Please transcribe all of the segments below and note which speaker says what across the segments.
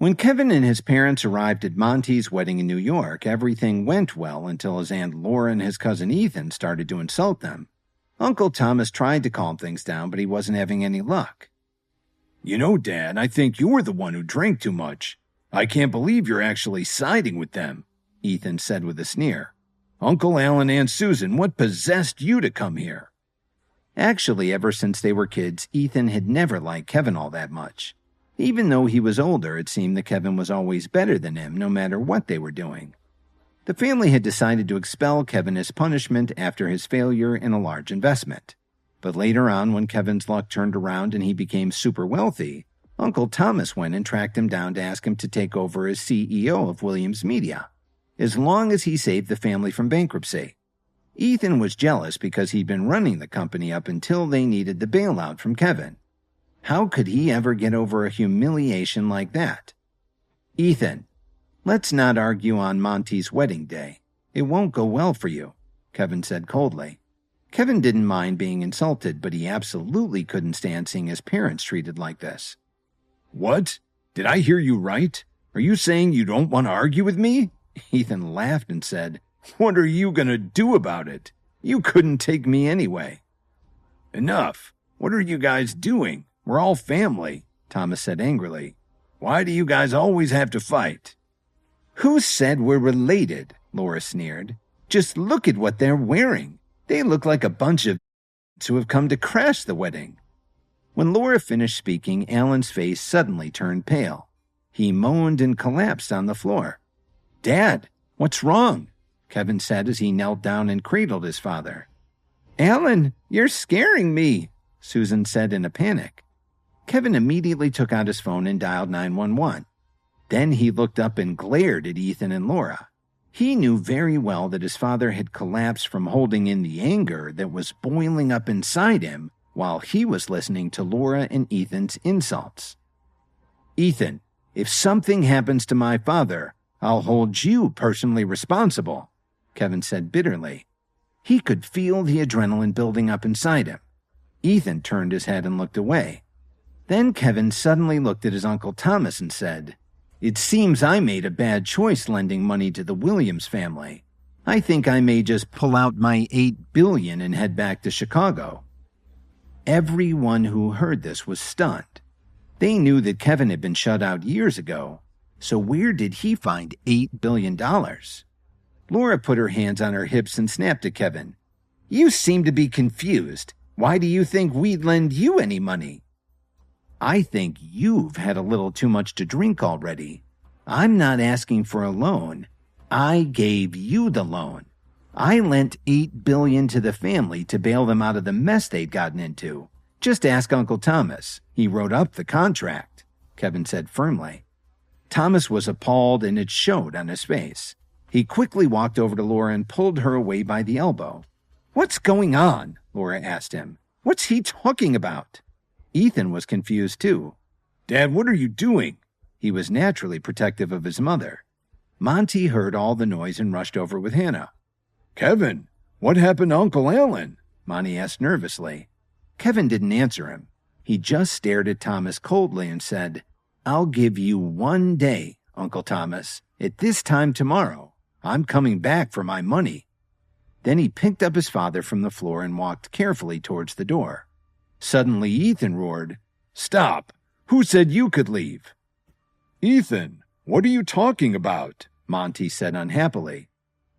Speaker 1: When Kevin and his parents arrived at Monty's wedding in New York, everything went well until his Aunt Laura and his cousin Ethan started to insult them. Uncle Thomas tried to calm things down, but he wasn't having any luck.
Speaker 2: "You know, Dad, I think you're the one who drank too much. I can't believe you're actually siding with them," Ethan said with a sneer. "Uncle Al and Aunt Susan, what possessed you to come here?"
Speaker 1: Actually, ever since they were kids, Ethan had never liked Kevin all that much. Even though he was older, it seemed that Kevin was always better than him, no matter what they were doing. The family had decided to expel Kevin as punishment after his failure in a large investment. But later on, when Kevin's luck turned around and he became super wealthy, Uncle Thomas went and tracked him down to ask him to take over as CEO of Williams Media, as long as he saved the family from bankruptcy. Ethan was jealous because he'd been running the company up until they needed the bailout from Kevin. How could he ever get over a humiliation like that? "Ethan, let's not argue on Monty's wedding day. It won't go well for you," Kevin said coldly. Kevin didn't mind being insulted, but he absolutely couldn't stand seeing his parents treated like this.
Speaker 2: "What? Did I hear you right? Are you saying you don't want to argue with me?"
Speaker 1: Ethan laughed and said,
Speaker 2: "What are you going to do about it? You couldn't take me anyway." "Enough. What are you guys doing? We're all family," Thomas said angrily. "Why do you guys always have to fight?"
Speaker 1: "Who said we're related?" Laura sneered. "Just look at what they're wearing. They look like a bunch of who have come to crash the wedding." When Laura finished speaking, Alan's face suddenly turned pale. He moaned and collapsed on the floor. "Dad, what's wrong?" Kevin said as he knelt down and cradled his father. "Alan, you're scaring me," Susan said in a panic. Kevin immediately took out his phone and dialed 911. Then he looked up and glared at Ethan and Laura. He knew very well that his father had collapsed from holding in the anger that was boiling up inside him while he was listening to Laura and Ethan's insults. "Ethan, if something happens to my father, I'll hold you personally responsible," Kevin said bitterly. He could feel the adrenaline building up inside him. Ethan turned his head and looked away. Then Kevin suddenly looked at his Uncle Thomas and said, "It seems I made a bad choice lending money to the Williams family. I think I may just pull out my $8 billion and head back to Chicago." Everyone who heard this was stunned. They knew that Kevin had been shut out years ago, so where did he find $8 billion? Laura put her hands on her hips and snapped at Kevin. "You seem to be confused. Why do you think we'd lend you any money?" "I think you've had a little too much to drink already. I'm not asking for a loan. I gave you the loan. I lent $8 billion to the family to bail them out of the mess they'd gotten into. Just ask Uncle Thomas. He wrote up the contract," Kevin said firmly. Thomas was appalled, and it showed on his face. He quickly walked over to Laura and pulled her away by the elbow. "What's going on?" Laura asked him. "What's he talking about?" Ethan was confused too.
Speaker 2: "Dad, what are you doing?"
Speaker 1: He was naturally protective of his mother. Monty heard all the noise and rushed over with Hannah.
Speaker 2: "Kevin, what happened to Uncle Alan?"
Speaker 1: Monty asked nervously. Kevin didn't answer him. He just stared at Thomas coldly and said, "I'll give you 1 day, Uncle Thomas. At this time tomorrow, I'm coming back for my money." Then he picked up his father from the floor and walked carefully towards the door. Suddenly, Ethan roared,
Speaker 2: "Stop! Who said you could leave?" "Ethan, what are you talking about?"
Speaker 1: Monty said unhappily.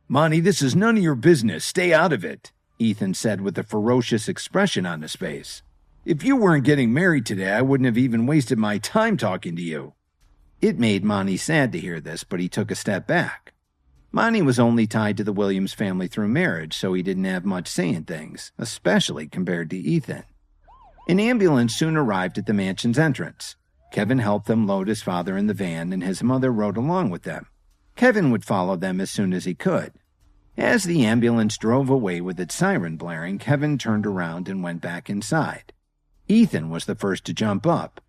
Speaker 2: "Monty, this is none of your business. Stay out of it,"
Speaker 1: Ethan said with a ferocious expression on his face.
Speaker 2: "If you weren't getting married today, I wouldn't have even wasted my time talking to you."
Speaker 1: It made Monty sad to hear this, but he took a step back. Monty was only tied to the Williams family through marriage, so he didn't have much say in things, especially compared to Ethan. An ambulance soon arrived at the mansion's entrance. Kevin helped them load his father in the van, and his mother rode along with them. Kevin would follow them as soon as he could. As the ambulance drove away with its siren blaring, Kevin turned around and went back inside. Ethan was the first to jump up.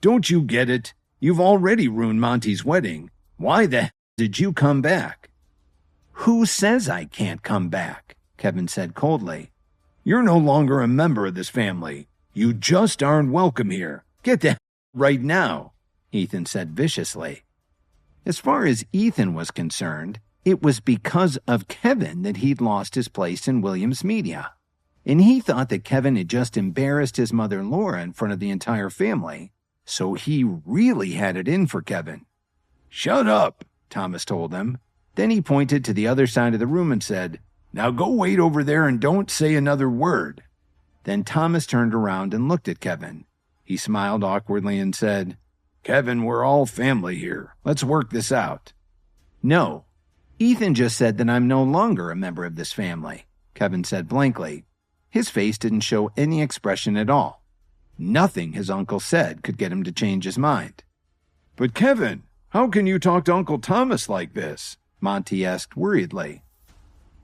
Speaker 2: "Don't you get it? You've already ruined Monty's wedding. Why the hell did you come back?"
Speaker 1: "Who says I can't come back?" Kevin said coldly.
Speaker 2: "You're no longer a member of this family. You just aren't welcome here. Get the hell right now."
Speaker 1: Ethan said viciously. As far as Ethan was concerned, it was because of Kevin that he'd lost his place in Williams Media. And he thought that Kevin had just embarrassed his mother Laura in front of the entire family, so he really had it in for Kevin.
Speaker 2: "Shut up,"
Speaker 1: Thomas told him. Then he pointed to the other side of the room and said,
Speaker 2: "Now go wait over there and don't say another word."
Speaker 1: Then Thomas turned around and looked at Kevin. He smiled awkwardly and said,
Speaker 2: "Kevin, we're all family here. Let's work this out."
Speaker 1: "No. Ethan just said that I'm no longer a member of this family," Kevin said blankly. His face didn't show any expression at all. Nothing his uncle said could get him to change his mind.
Speaker 2: "But Kevin, how can you talk to Uncle Thomas like this?"
Speaker 1: Monty asked worriedly.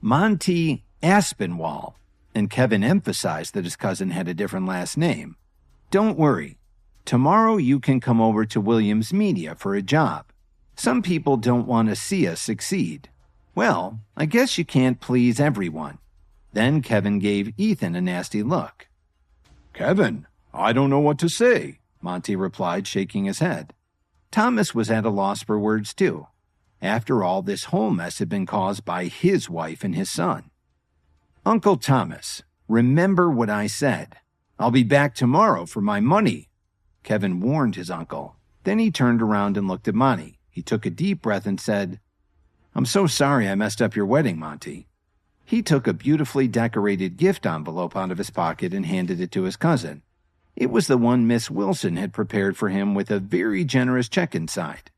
Speaker 1: Monty Aspinwall, and Kevin emphasized that his cousin had a different last name. "Don't worry. Tomorrow you can come over to Williams Media for a job. Some people don't want to see us succeed. Well, I guess you can't please everyone." Then Kevin gave Ethan a nasty look.
Speaker 2: "Kevin, I don't know what to say,"
Speaker 1: Monty replied, shaking his head. Thomas was at a loss for words too. After all, this whole mess had been caused by his wife and his son. "Uncle Thomas, remember what I said. I'll be back tomorrow for my money," Kevin warned his uncle. Then he turned around and looked at Monty. He took a deep breath and said, "I'm so sorry I messed up your wedding, Monty." He took a beautifully decorated gift envelope out of his pocket and handed it to his cousin. It was the one Miss Wilson had prepared for him with a very generous check inside.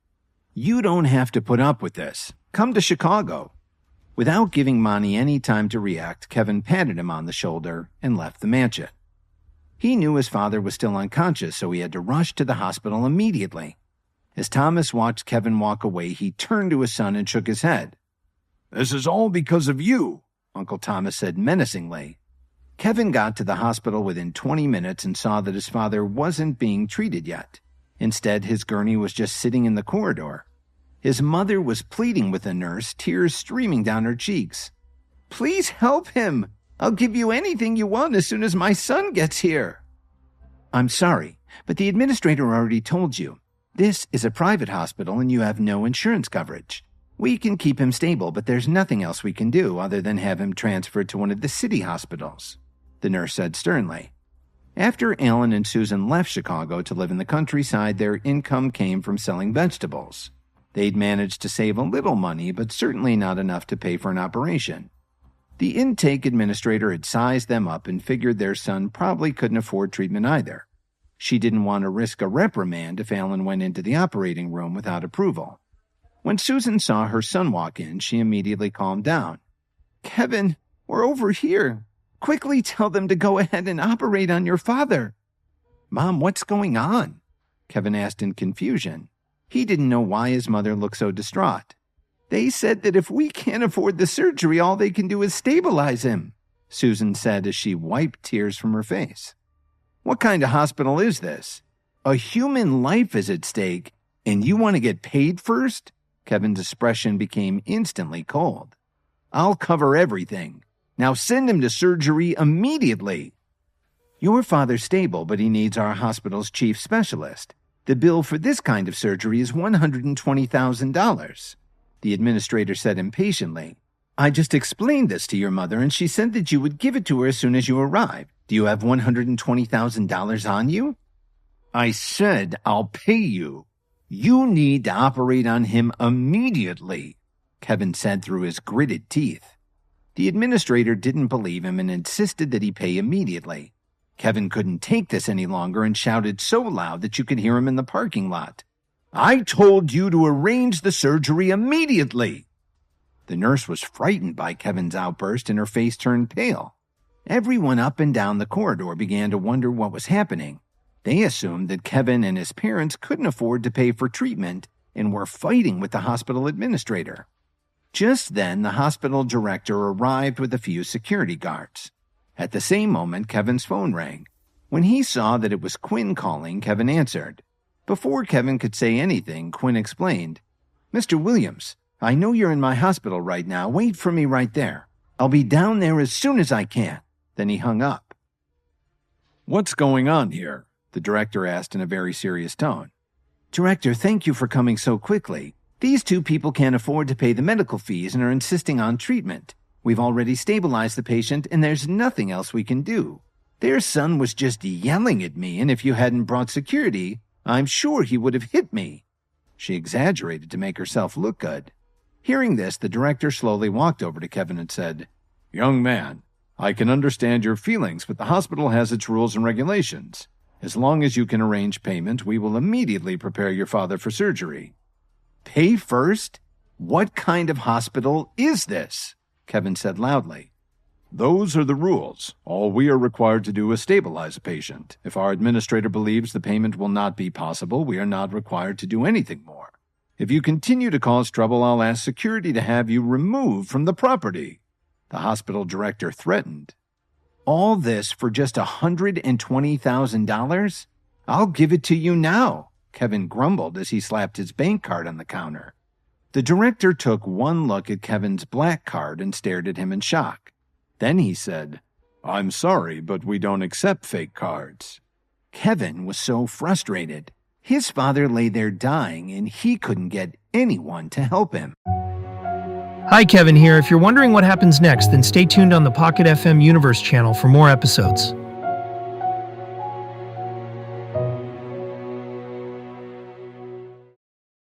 Speaker 1: "You don't have to put up with this. Come to Chicago." Without giving Monty any time to react, Kevin patted him on the shoulder and left the mansion. He knew his father was still unconscious, so he had to rush to the hospital immediately. As Thomas watched Kevin walk away, he turned to his son and shook his head.
Speaker 2: "This is all because of you,"
Speaker 1: Uncle Thomas said menacingly. Kevin got to the hospital within 20 minutes and saw that his father wasn't being treated yet. Instead, his gurney was just sitting in the corridor. His mother was pleading with the nurse, tears streaming down her cheeks. "Please help him. I'll give you anything you want as soon as my son gets here." "I'm sorry, but the administrator already told you. This is a private hospital and you have no insurance coverage. We can keep him stable, but there's nothing else we can do other than have him transferred to one of the city hospitals," the nurse said sternly. After Alan and Susan left Chicago to live in the countryside, their income came from selling vegetables. They'd managed to save a little money, but certainly not enough to pay for an operation. The intake administrator had sized them up and figured their son probably couldn't afford treatment either. She didn't want to risk a reprimand if Alan went into the operating room without approval. When Susan saw her son walk in, she immediately calmed down. "Kevin, we're over here. Quickly tell them to go ahead and operate on your father." "Mom, what's going on?" Kevin asked in confusion. He didn't know why his mother looked so distraught. "They said that if we can't afford the surgery, all they can do is stabilize him," Susan said as she wiped tears from her face. "What kind of hospital is this? A human life is at stake, and you want to get paid first?" Kevin's expression became instantly cold. "I'll cover everything. Now send him to surgery immediately." "Your father's stable, but he needs our hospital's chief specialist. The bill for this kind of surgery is $120,000, the administrator said impatiently. "I just explained this to your mother, and she said that you would give it to her as soon as you arrive. Do you have $120,000 on you?" "I said I'll pay you. You need to operate on him immediately," Kevin said through his gritted teeth. The administrator didn't believe him and insisted that he pay immediately. Kevin couldn't take this any longer and shouted so loud that you could hear him in the parking lot. "I told you to arrange the surgery immediately!" The nurse was frightened by Kevin's outburst and her face turned pale. Everyone up and down the corridor began to wonder what was happening. They assumed that Kevin and his parents couldn't afford to pay for treatment and were fighting with the hospital administrator. Just then, the hospital director arrived with a few security guards. At the same moment, Kevin's phone rang. When he saw that it was Quinn calling, Kevin answered. Before Kevin could say anything, Quinn explained, "Mr. Williams, I know you're in my hospital right now. Wait for me right there. I'll be down there as soon as I can." Then he hung up.
Speaker 2: "What's going on here?" the director asked in a very serious tone.
Speaker 1: Director, thank you for coming so quickly. These two people can't afford to pay the medical fees and are insisting on treatment. We've already stabilized the patient, and there's nothing else we can do. Their son was just yelling at me, and if you hadn't brought security, I'm sure he would have hit me. She exaggerated to make herself look good. Hearing this, the director slowly walked over to Kevin and said, "Young man, I can understand your feelings, but the hospital has its rules and regulations. As long as you can arrange payment, we will immediately prepare your father for surgery." "Pay first? What kind of hospital is this?" Kevin said loudly.
Speaker 2: "Those are the rules. All we are required to do is stabilize a patient. If our administrator believes the payment will not be possible, we are not required to do anything more. If you continue to cause trouble, I'll ask security to have you removed from the property," the hospital director threatened.
Speaker 1: All this for just $120,000? I'll give it to you now, Kevin grumbled as he slapped his bank card on the counter. The director took one look at Kevin's black card and stared at him in shock. Then he said,
Speaker 2: "I'm sorry, but we don't accept fake cards."
Speaker 1: Kevin was so frustrated. His father lay there dying, and he couldn't get anyone to help him.
Speaker 3: Hi, Kevin here. If you're wondering what happens next, then stay tuned on the Pocket FM Universe channel for more episodes.